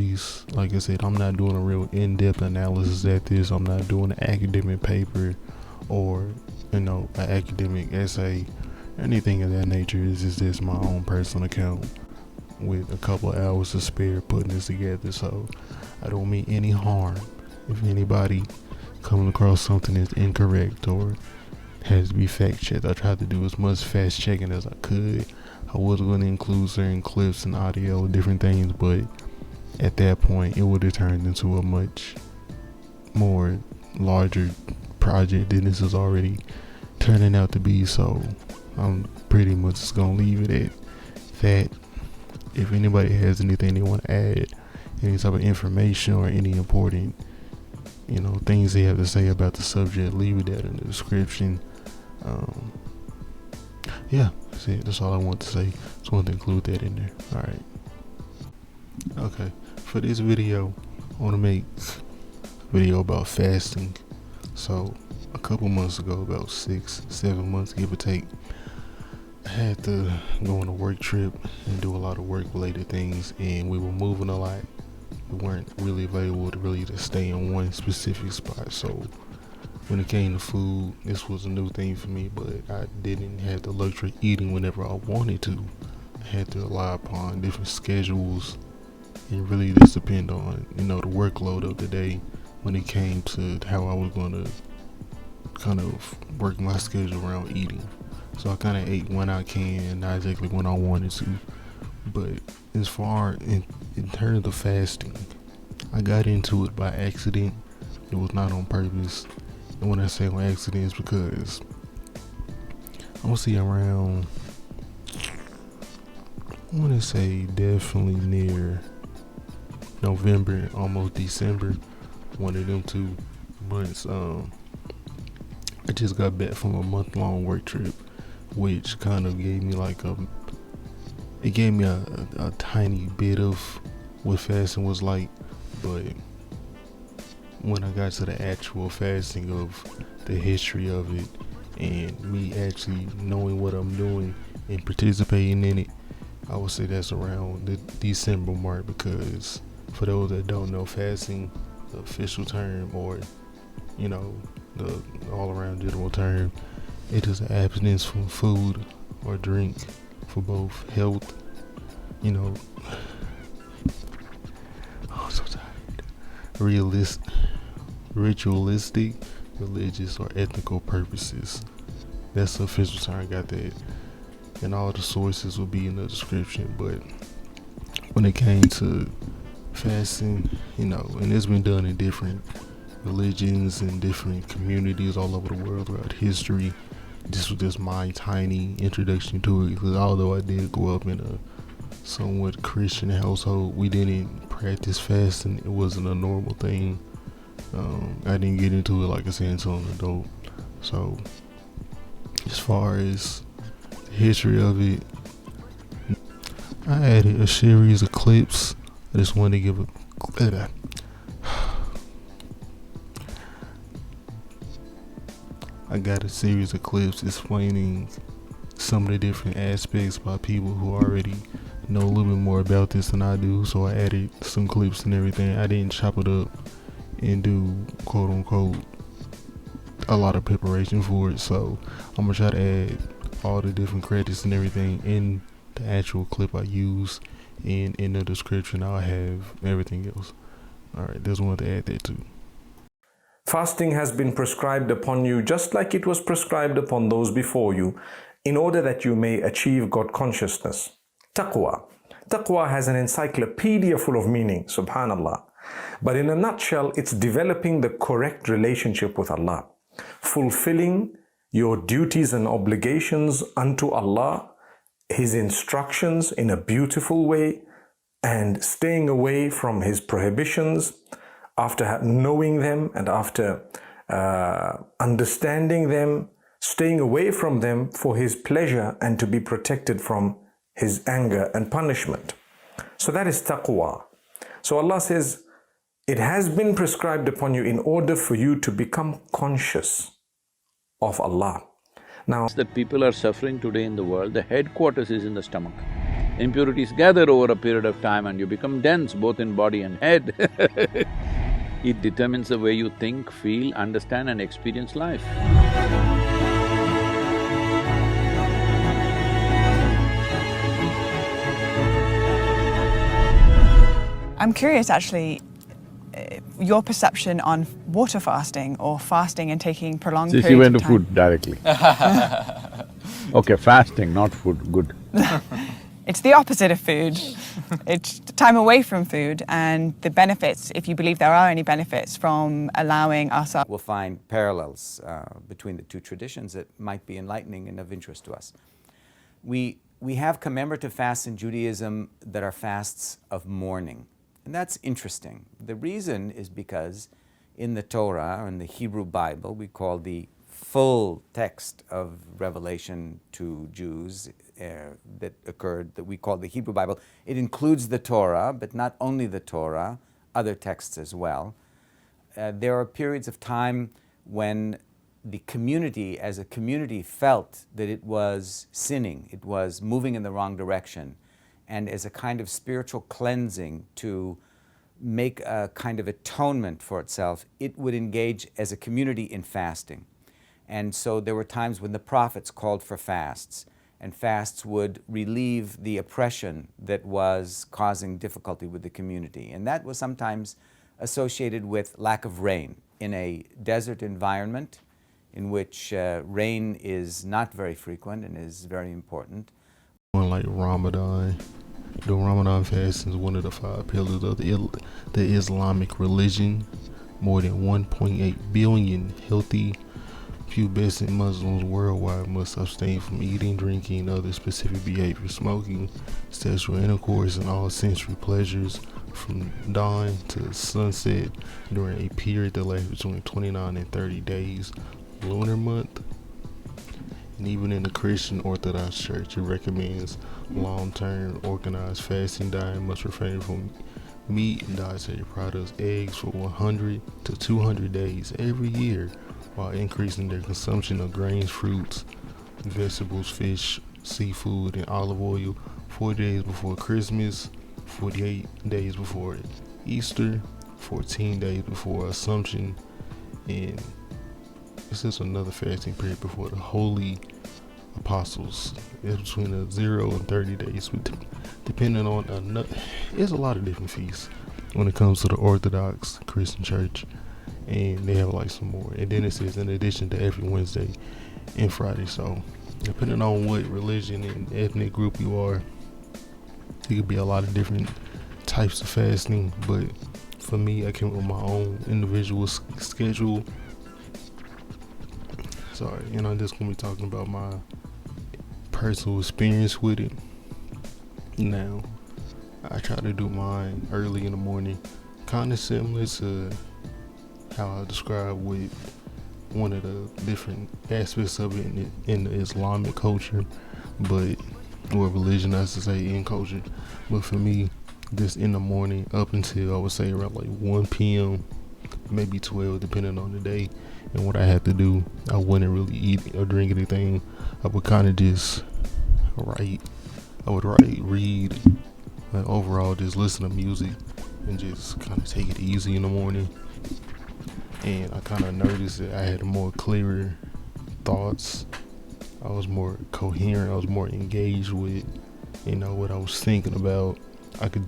apologies. Like I said, I'm not doing a real in-depth analysis at this. I'm not doing an academic paper or, an academic essay, anything of that nature. This is just my own personal account with a couple of hours to spare putting this together. So I don't mean any harm. If anybody coming across something that's incorrect or has to be fact checked, I tried to do as much fast checking as I could. I was going to include certain clips and audio, different things, but at that point it would have turned into a much more larger project than this is already turning out to be. So I'm pretty much just going to leave it at that. If anybody has anything they want to add, any type of information or any important things they have to say about the subject, leave it there in the description. Yeah, that's it. That's all I want to say. Just wanted to include that in there. Alright. Okay. For this video, I want to make a video about fasting. So, a couple months ago, about 6-7 months, give or take, I had to go on a work trip and do a lot of work related things, and we were moving a lot. We weren't really available to stay in one specific spot. So when it came to food, this was a new thing for me, but I didn't have the luxury of eating whenever I wanted to. I had to rely upon different schedules and really just depend on, the workload of the day when it came to how I was going to kind of work my schedule around eating. So I kind of ate when I can, not exactly when I wanted to. But as far in terms of fasting, I got into it by accident. It was not on purpose. And when I say on accident, it's because I want to see around, I want to say definitely near November, almost December, one of them 2 months. I just got back from a month-long work trip, which kind of gave me a tiny bit of what fasting was like. But when I got to the actual fasting of the history of it and me actually knowing what I'm doing and participating in it, I would say that's around the December mark, because for those that don't know, fasting, the official term, or the all around general term, it is an abstinence from food or drink for both health, oh, I'm so tired, ritualistic, religious, or ethical purposes. That's the official term. I got that, and all the sources will be in the description. But when it came to fasting, and it's been done in different religions and different communities all over the world throughout history. This was just my tiny introduction to it, because although I did grow up in a somewhat Christian household, we didn't practice fasting. It wasn't a normal thing. I didn't get into it, like I said, until an adult. So as far as the history of it, I added a series of clips. I just wanted to give I got a series of clips explaining some of the different aspects by people who already know a little bit more about this than I do. So I added some clips and everything. I didn't chop it up and do quote unquote a lot of preparation for it. So I'm gonna try to add all the different credits and everything in the actual clip I use, and in the description I'll have everything else. Alright, just wanted to add that too. Fasting has been prescribed upon you just like it was prescribed upon those before you, in order that you may achieve God consciousness. Taqwa. Taqwa has an encyclopedia full of meaning, subhanallah. But in a nutshell, it's developing the correct relationship with Allah, fulfilling your duties and obligations unto Allah, His instructions in a beautiful way, and staying away from His prohibitions after knowing them and after understanding them, staying away from them for His pleasure and to be protected from His anger and punishment. So that is taqwa. So Allah says, it has been prescribed upon you in order for you to become conscious of Allah. Now, that people are suffering today in the world, the headquarters is in the stomach. Impurities gather over a period of time and you become dense both in body and head. It determines the way you think, feel, understand and experience life. I'm curious actually, your perception on water fasting or fasting and taking prolonged periods of time. She went to food directly. Okay, fasting, not food, good. It's the opposite of food. It's time away from food and the benefits, if you believe there are any benefits from allowing ourselves. We'll find parallels between the two traditions that might be enlightening and of interest to us. We have commemorative fasts in Judaism that are fasts of mourning. And that's interesting. The reason is because in the Torah, or in the Hebrew Bible, we call the full text of Revelation to Jews that occurred, that we call the Hebrew Bible. It includes the Torah, but not only the Torah, other texts as well. There are periods of time when the community, as a community, felt that it was sinning, it was moving in the wrong direction, and as a kind of spiritual cleansing to make a kind of atonement for itself, it would engage as a community in fasting. And so there were times when the prophets called for fasts, and fasts would relieve the oppression that was causing difficulty with the community. And that was sometimes associated with lack of rain. In a desert environment in which rain is not very frequent and is very important. Like Ramadan. The Ramadan fasting is one of the 5 pillars of the Islamic religion. More than 1.8 billion healthy, pubescent Muslims worldwide must abstain from eating, drinking, and other specific behaviors, smoking, sexual intercourse, and all sensory pleasures from dawn to sunset during a period that lasts between 29 and 30 days, lunar month. And even in the Christian Orthodox Church, it recommends long-term organized fasting diet must refrain from meat and dietary products, eggs for 100 to 200 days every year, while increasing their consumption of grains, fruits, vegetables, fish, seafood, and olive oil 40 days before Christmas, 48 days before Easter, 14 days before Assumption, and this is another fasting period before the Holy Apostles. It's between 0 and 30 days, depending on it's a lot of different feasts when it comes to the Orthodox Christian Church, and they have like some more. And then it says in addition to every Wednesday and Friday. So depending on what religion and ethnic group you are, it could be a lot of different types of fasting. But for me, I came up with my own individual schedule. Sorry, and I'm just gonna be talking about my personal experience with it. Now, I try to do mine early in the morning, kind of similar to how I described with one of the different aspects of it in the Islamic culture, or religion, I should say, in culture. But for me, just in the morning up until I would say around like 1 p.m., maybe 12, depending on the day and what I had to do. I wouldn't really eat or drink anything. I would kind of just write. I would write, read, and overall just listen to music and just kind of take it easy in the morning. And I kind of noticed that I had more clearer thoughts. I was more coherent. I was more engaged with, what I was thinking about. I could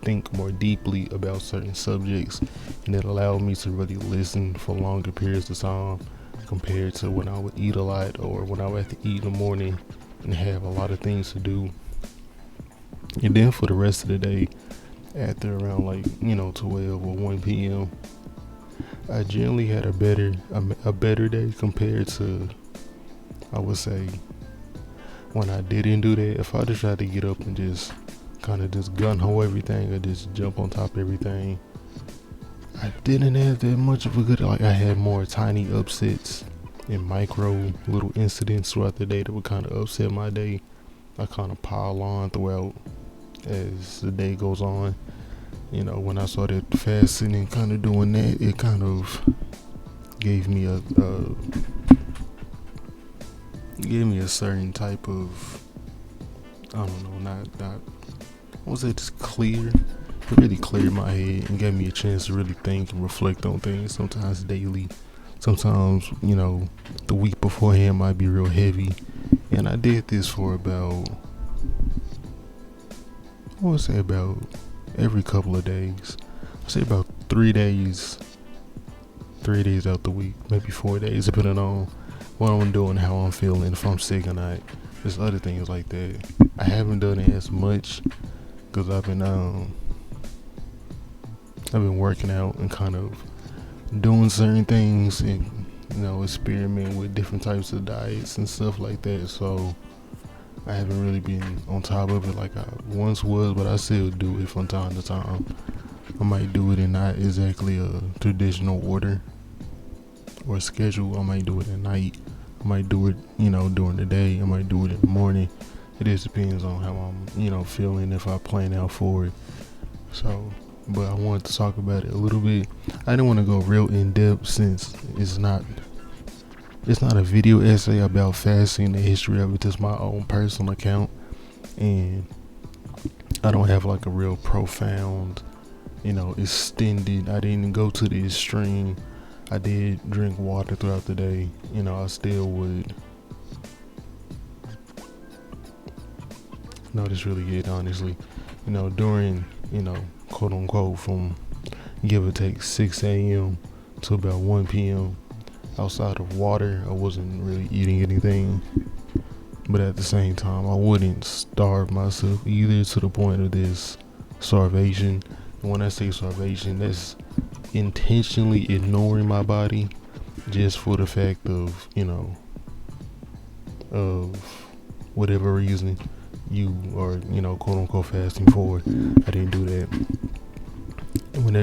think more deeply about certain subjects, and it allowed me to really listen for longer periods of time compared to when I would eat a lot or when I would have to eat in the morning and have a lot of things to do. And then for the rest of the day, after around 12 or 1 p.m., I generally had a better day compared to, I would say, when I didn't do that. If I just tried to get up and just kind of just gun-ho everything or just jump on top of everything, I didn't have that much of a good, I had more tiny upsets and micro little incidents throughout the day that would kind of upset my day. I kind of pile on throughout as the day goes on. When I started fasting and kind of doing that, it kind of gave me a certain type of, I don't know, not I won't say just clear. It really cleared my head and gave me a chance to really think and reflect on things. Sometimes daily, sometimes the week beforehand might be real heavy. And I did this for about, I would say about every couple of days. I say about 3 days out the week, maybe 4 days, depending on what I'm doing, how I'm feeling, if I'm sick or not. There's other things like that. I haven't done it as much because I've been working out and kind of doing certain things and experiment with different types of diets and stuff like that. So I haven't really been on top of it like I once was, but I still do it from time to time. I might do it in not exactly a traditional order or schedule. I might do it at night. I might do it, during the day. I might do it in the morning. It just depends on how I'm, feeling, if I plan out for it. So, but I wanted to talk about it a little bit. I didn't want to go real in depth since it's not a video essay about fasting, the history of it. Just my own personal account, and I don't have like a real profound, extended. I didn't go to the extreme. I did drink water throughout the day. I still would. No, that's really it, honestly. During, quote unquote, from give or take 6 a.m. to about 1 p.m. outside of water, I wasn't really eating anything. But at the same time, I wouldn't starve myself either, to the point of this starvation. And when I say starvation, that's intentionally ignoring my body just for the fact of, of whatever reason you are, quote unquote fasting for. I didn't do that.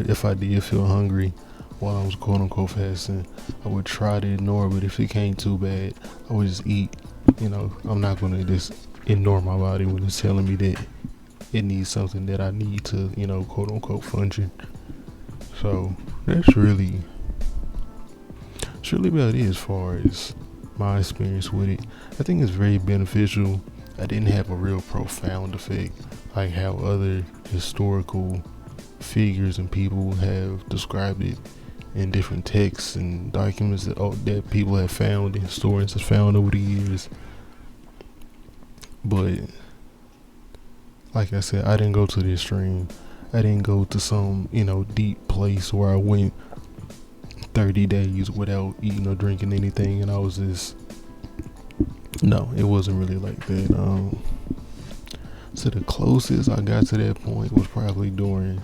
If I did feel hungry while I was quote unquote fasting, I would try to ignore it, but if it came too bad, I would just eat. I'm not gonna just ignore my body when it's telling me that it needs something that I need to, quote unquote function. So that's really about it as far as my experience with it. I think it's very beneficial. I didn't have a real profound effect like how other historical figures and people have described it in different texts and documents that people have found and historians have found over the years. But like I said, I didn't go to the extreme. I didn't go to some, deep place where I went 30 days without eating or drinking anything, and I was just, no, it wasn't really like that. So the closest I got to that point was probably during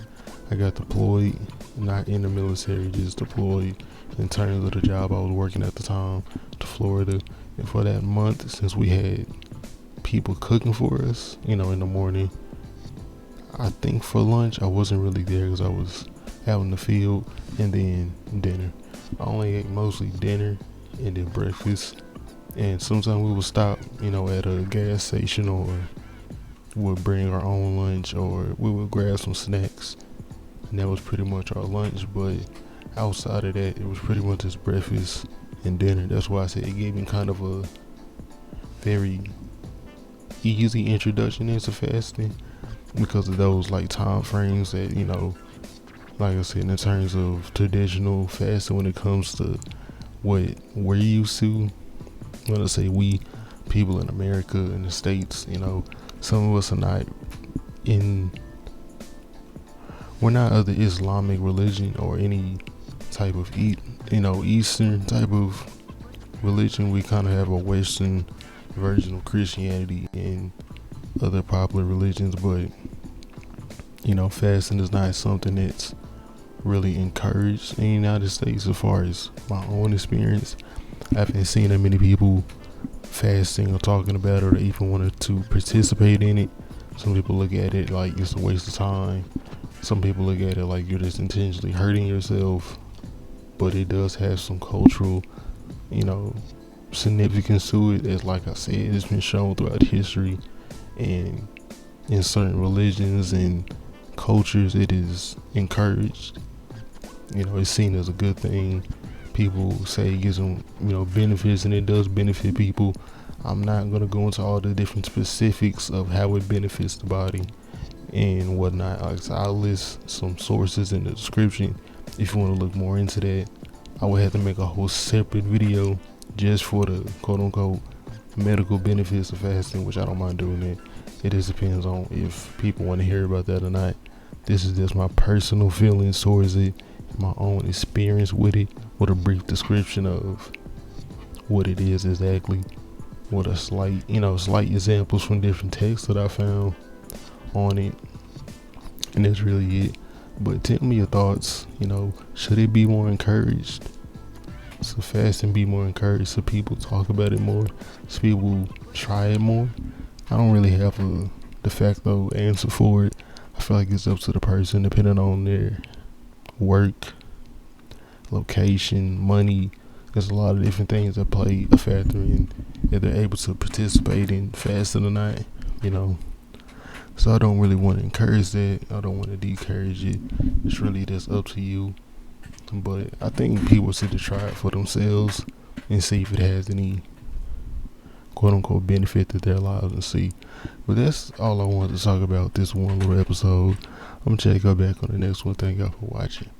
I got deployed, not in the military, just deployed in terms of the job I was working at the time, to Florida. And for that month, since we had people cooking for us, in the morning, I think for lunch I wasn't really there because I was out in the field, and then dinner. I only ate mostly dinner and then breakfast, and sometimes we would stop, at a gas station, or would bring our own lunch, or we would grab some snacks, and that was pretty much our lunch. But outside of that, it was pretty much just breakfast and dinner. That's why I said it gave me kind of a very easy introduction into fasting, because of those like time frames that, like I said, in terms of traditional fasting, when it comes to what we're used to. When I say we, people in America, in the States, some of us are not we're not of the Islamic religion or any type of Eastern type of religion. We kind of have a Western version of Christianity and other popular religions, but fasting is not something that's really encouraged in the United States. As far as my own experience, I haven't seen that many people fasting or talking about it, or even wanted to participate in it. Some people look at it like it's a waste of time. Some people look at it like you're just intentionally hurting yourself. But it does have some cultural, significance to it. As like I said, it's been shown throughout history, and in certain religions and cultures, it is encouraged. It's seen as a good thing. People say it gives them, benefits, and it does benefit people. I'm not gonna go into all the different specifics of how it benefits the body and whatnot. I'll list some sources in the description if you want to look more into that. I would have to make a whole separate video just for the quote unquote medical benefits of fasting, which I don't mind doing that. It just depends on if people want to hear about that or not. This is just my personal feelings towards it, my own experience with it, with a brief description of what it is exactly, with a slight examples from different texts that I found on it, and that's really it. But tell me your thoughts. Should it be more encouraged? So fasting be more encouraged, so people talk about it more, so people try it more. I don't really have a de facto answer for it. I feel like it's up to the person, depending on their work, location, money. There's a lot of different things that play a factor in if they're able to participate in fasting or not. So I don't really want to encourage that. I don't want to discourage it. It's really just up to you. But I think people should try it for themselves and see if it has any quote unquote benefit to their lives and see. But that's all I wanted to talk about this one little episode. I'm gonna check you back on the next one. Thank y'all for watching.